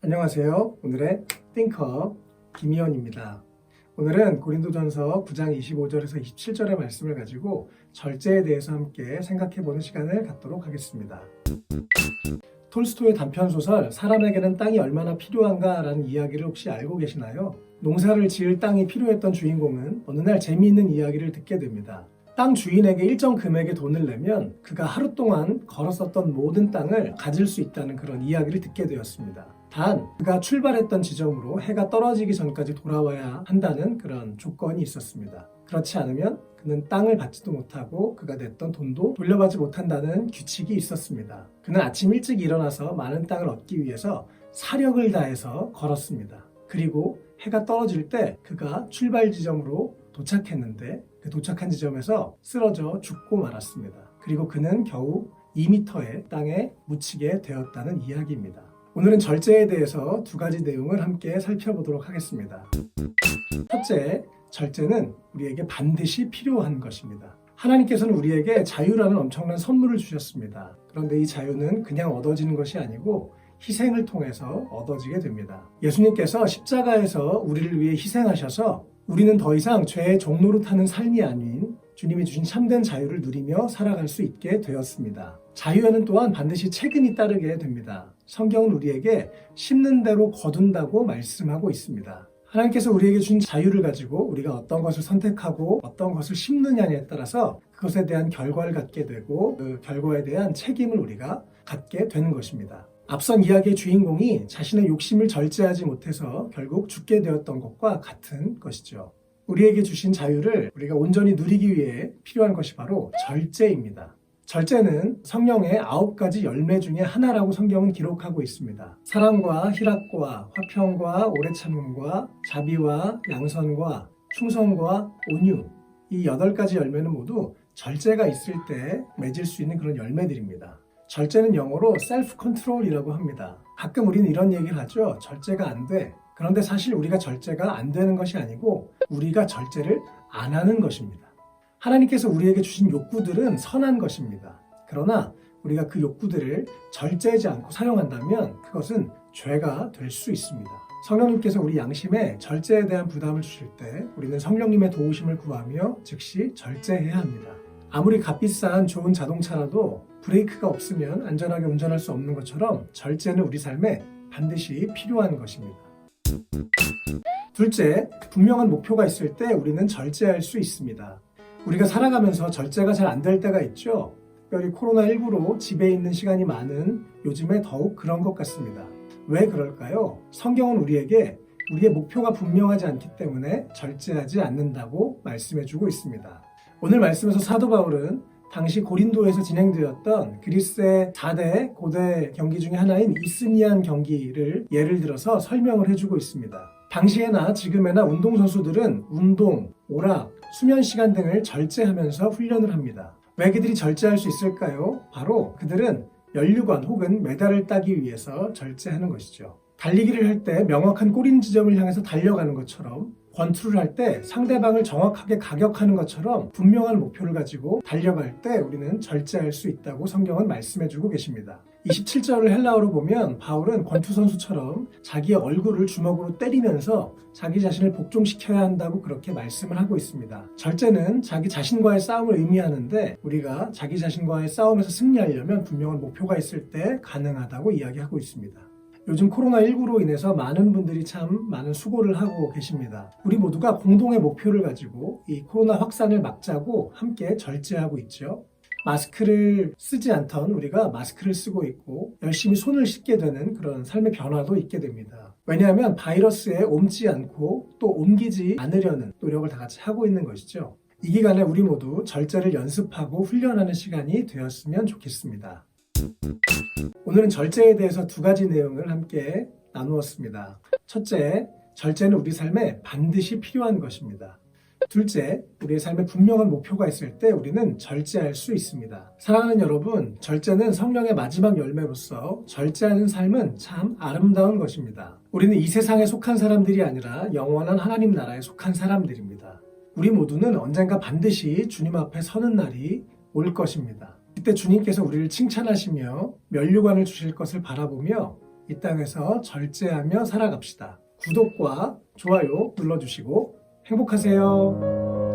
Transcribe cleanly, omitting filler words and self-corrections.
안녕하세요. 오늘의 띵커 김희원입니다. 오늘은 고린도전서 9장 25절에서 27절의 말씀을 가지고 절제에 대해서 함께 생각해보는 시간을 갖도록 하겠습니다. 톨스토이의 단편소설 사람에게는 땅이 얼마나 필요한가 라는 이야기를 혹시 알고 계시나요? 농사를 지을 땅이 필요했던 주인공은 어느 날 재미있는 이야기를 듣게 됩니다. 땅 주인에게 일정 금액의 돈을 내면 그가 하루 동안 걸었었던 모든 땅을 가질 수 있다는 그런 이야기를 듣게 되었습니다. 단 그가 출발했던 지점으로 해가 떨어지기 전까지 돌아와야 한다는 그런 조건이 있었습니다. 그렇지 않으면 그는 땅을 받지도 못하고 그가 냈던 돈도 돌려받지 못한다는 규칙이 있었습니다. 그는 아침 일찍 일어나서 많은 땅을 얻기 위해서 사력을 다해서 걸었습니다. 그리고 해가 떨어질 때 그가 출발 지점으로 도착했는데 그 도착한 지점에서 쓰러져 죽고 말았습니다. 그리고 그는 겨우 2m의 땅에 묻히게 되었다는 이야기입니다. 오늘은 절제에 대해서 두 가지 내용을 함께 살펴보도록 하겠습니다. 첫째, 절제는 우리에게 반드시 필요한 것입니다. 하나님께서는 우리에게 자유라는 엄청난 선물을 주셨습니다. 그런데 이 자유는 그냥 얻어지는 것이 아니고 희생을 통해서 얻어지게 됩니다. 예수님께서 십자가에서 우리를 위해 희생하셔서 우리는 더 이상 죄의 종노릇하는 삶이 아닌 주님이 주신 참된 자유를 누리며 살아갈 수 있게 되었습니다. 자유에는 또한 반드시 책임이 따르게 됩니다. 성경은 우리에게 심는 대로 거둔다고 말씀하고 있습니다. 하나님께서 우리에게 준 자유를 가지고 우리가 어떤 것을 선택하고 어떤 것을 심느냐에 따라서 그것에 대한 결과를 갖게 되고 그 결과에 대한 책임을 우리가 갖게 되는 것입니다. 앞선 이야기의 주인공이 자신의 욕심을 절제하지 못해서 결국 죽게 되었던 것과 같은 것이죠. 우리에게 주신 자유를 우리가 온전히 누리기 위해 필요한 것이 바로 절제입니다. 절제는 성령의 9가지 열매 중에 하나라고 성경은 기록하고 있습니다. 사랑과 희락과 화평과 오래 참음과 자비와 양선과 충성과 온유, 이 8가지 열매는 모두 절제가 있을 때 맺을 수 있는 그런 열매들입니다. 절제는 영어로 self control이라고 합니다. 가끔 우리는 이런 얘기를 하죠. 절제가 안 돼. 그런데 사실 우리가 절제가 안 되는 것이 아니고 우리가 절제를 안 하는 것입니다. 하나님께서 우리에게 주신 욕구들은 선한 것입니다. 그러나 우리가 그 욕구들을 절제하지 않고 사용한다면 그것은 죄가 될 수 있습니다. 성령님께서 우리 양심에 절제에 대한 부담을 주실 때 우리는 성령님의 도우심을 구하며 즉시 절제해야 합니다. 아무리 값비싼 좋은 자동차라도 브레이크가 없으면 안전하게 운전할 수 없는 것처럼 절제는 우리 삶에 반드시 필요한 것입니다. 둘째, 분명한 목표가 있을 때 우리는 절제할 수 있습니다. 우리가 살아가면서 절제가 잘 안 될 때가 있죠. 특별히 코로나19로 집에 있는 시간이 많은 요즘에 더욱 그런 것 같습니다. 왜 그럴까요? 성경은 우리에게 우리의 목표가 분명하지 않기 때문에 절제하지 않는다고 말씀해주고 있습니다. 오늘 말씀에서 사도 바울은 당시 고린도에서 진행되었던 그리스의 4대 고대 경기 중에 하나인 이스미안 경기를 예를 들어서 설명을 해주고 있습니다. 당시에나 지금에나 운동선수들은 운동, 오락, 수면 시간 등을 절제하면서 훈련을 합니다. 왜 그들이 절제할 수 있을까요? 바로 그들은 연류관 혹은 메달을 따기 위해서 절제하는 것이죠. 달리기를 할 때 명확한 꼬린 지점을 향해서 달려가는 것처럼 권투를 할 때 상대방을 정확하게 가격하는 것처럼 분명한 목표를 가지고 달려갈 때 우리는 절제할 수 있다고 성경은 말씀해주고 계십니다. 27절을 헬라어로 보면 바울은 권투 선수처럼 자기의 얼굴을 주먹으로 때리면서 자기 자신을 복종시켜야 한다고 그렇게 말씀을 하고 있습니다. 절제는 자기 자신과의 싸움을 의미하는데 우리가 자기 자신과의 싸움에서 승리하려면 분명한 목표가 있을 때 가능하다고 이야기하고 있습니다. 요즘 코로나19로 인해서 많은 분들이 참 많은 수고를 하고 계십니다. 우리 모두가 공동의 목표를 가지고 이 코로나 확산을 막자고 함께 절제하고 있죠. 마스크를 쓰지 않던 우리가 마스크를 쓰고 있고 열심히 손을 씻게 되는 그런 삶의 변화도 있게 됩니다. 왜냐하면 바이러스에 옮지 않고 또 옮기지 않으려는 노력을 다 같이 하고 있는 것이죠. 이 기간에 우리 모두 절제를 연습하고 훈련하는 시간이 되었으면 좋겠습니다. 오늘은 절제에 대해서 두 가지 내용을 함께 나누었습니다. 첫째, 절제는 우리 삶에 반드시 필요한 것입니다. 둘째, 우리의 삶에 분명한 목표가 있을 때 우리는 절제할 수 있습니다. 사랑하는 여러분, 절제는 성령의 마지막 열매로서 절제하는 삶은 참 아름다운 것입니다. 우리는 이 세상에 속한 사람들이 아니라 영원한 하나님 나라에 속한 사람들입니다. 우리 모두는 언젠가 반드시 주님 앞에 서는 날이 올 것입니다. 그때 주님께서 우리를 칭찬하시며 면류관을 주실 것을 바라보며 이 땅에서 절제하며 살아갑시다. 구독과 좋아요 눌러주시고 행복하세요.